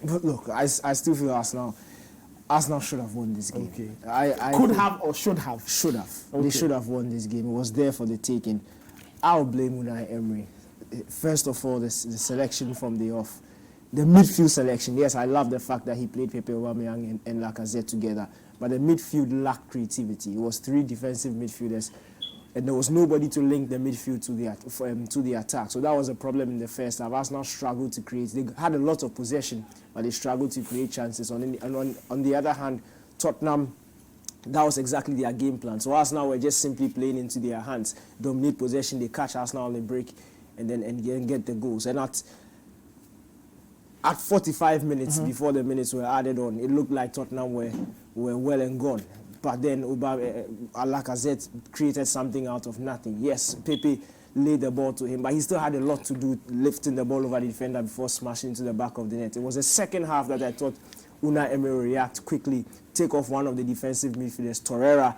But look, I still feel Arsenal should have won this game. Okay. I Could have or should have? Should have. Okay. They should have won this game. It was there for the taking. I'll blame Unai Emery. First of all, the selection from the off. The midfield selection. Yes, I love the fact that he played Pepe, Aubameyang and Lacazette together. But the midfield lacked creativity. It was 3 defensive midfielders. And there was nobody to link the midfield to the attack. So that was a problem in the first half. Arsenal struggled to create. They had a lot of possession, but they struggled to create chances. On the other hand, Tottenham, that was exactly their game plan. So Arsenal were just simply playing into their hands. Dominate possession, they catch Arsenal on the break, and then get the goals. And at 45 minutes before the minutes were added on, it looked like Tottenham were well and gone. But then Lacazette created something out of nothing. Yes, Pepe laid the ball to him, but he still had a lot to do lifting the ball over the defender before smashing into the back of the net. It was the second half that I thought Unai Emery react quickly, take off one of the defensive midfielders, Torreira,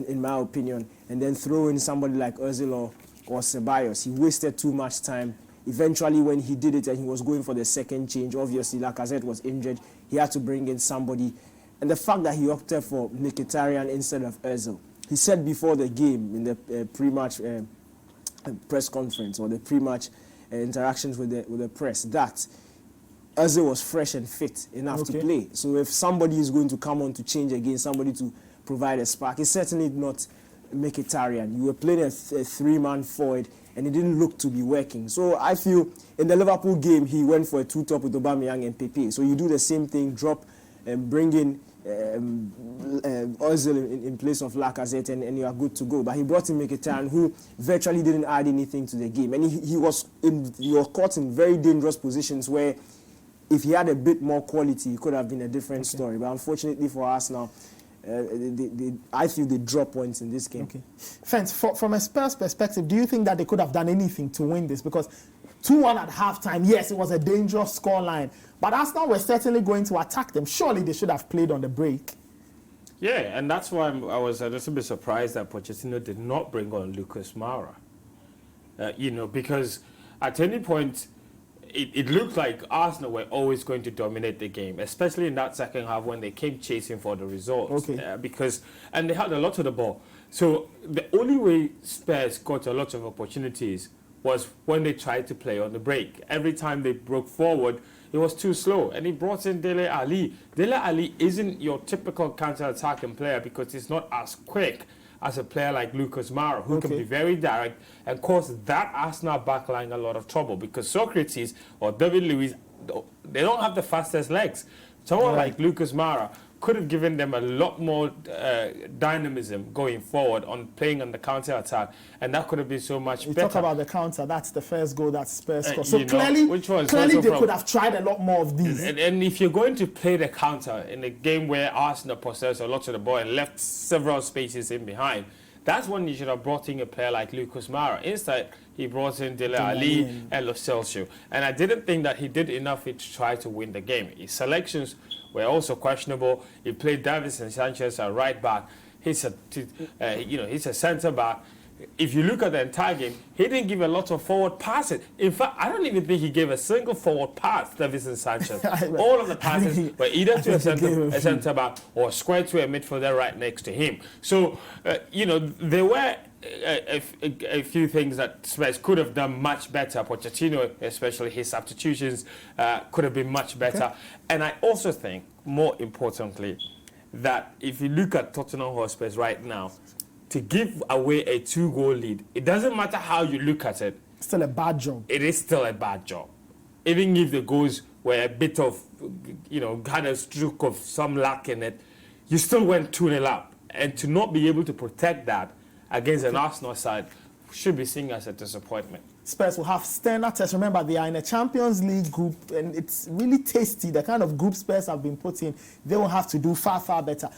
in my opinion, and then throw in somebody like Ozil or Ceballos. He wasted too much time. Eventually, when he did it and he was going for the second change, obviously Lacazette was injured. He had to bring in somebody. And the fact that he opted for Mkhitaryan instead of Ozil. He said before the game in the pre-match press conference or the pre-match interactions with the press that Ozil was fresh and fit enough to play. So if somebody is going to come on to change again, somebody to provide a spark, it's certainly not Mkhitaryan. You were playing a 3-man forward and it didn't look to be working. So I feel in the Liverpool game, he went for a 2-top with Aubameyang and Pepe. So you do the same thing, drop and bring in Ozil in place of Lacazette and you are good to go. But he brought in Mkhitaryan, who virtually didn't add anything to the game. And he was caught in very dangerous positions where if he had a bit more quality, it could have been a different story. But unfortunately for Arsenal, I feel they drop points in this game. Okay. Friends, from a Spurs perspective, do you think that they could have done anything to win this? Because 2-1 at halftime, yes, it was a dangerous scoreline. But Arsenal were certainly going to attack them. Surely they should have played on the break. Yeah, and that's why I was a little bit surprised that Pochettino did not bring on Lucas Moura. Because at any point, it looked like Arsenal were always going to dominate the game, especially in that second half when they came chasing for the results. And they had a lot of the ball. So the only way Spurs got a lot of opportunities was when they tried to play on the break. Every time they broke forward, it was too slow. And he brought in Dele Alli. Dele Alli isn't your typical counter-attacking player because he's not as quick as a player like Lucas Moura, who can be very direct and cause that Arsenal backline a lot of trouble because Socrates or David Luiz, they don't have the fastest legs. Someone like Lucas Moura could have given them a lot more dynamism going forward on playing on the counter-attack, and that could have been so much better. You talk about the counter, that's the first goal that Spurs scored. So clearly they could have tried a lot more of these. And if you're going to play the counter in a game where Arsenal possessed a lot of the ball and left several spaces in behind, that's when you should have brought in a player like Lucas Moura. Instead, he brought in Dele Alli and Lo Celso. And I didn't think that he did enough to try to win the game. His selections were also questionable. He played Davinson Sanchez at right back. He's a centre back. If you look at the entire game, he didn't give a lot of forward passes. In fact, I don't even think he gave a single forward pass, Davinson Sanchez. All of the passes were either to a centre back or square to a midfielder right next to him. So, there were a few things that Spurs could have done much better. Pochettino, especially his substitutions, could have been much better. And I also think, more importantly, that if you look at Tottenham Hotspurs right now, to give away a 2-goal lead, it doesn't matter how you look at it. Still a bad job. It is still a bad job. Even if the goals were a bit of, had a stroke of some luck in it, you still went 2-0 up. And to not be able to protect that against an Arsenal side should be seen as a disappointment. Spurs will have sterner tests. Remember, they are in a Champions League group, and it's really tasty. The kind of group Spurs have been put in, they will have to do far, far better.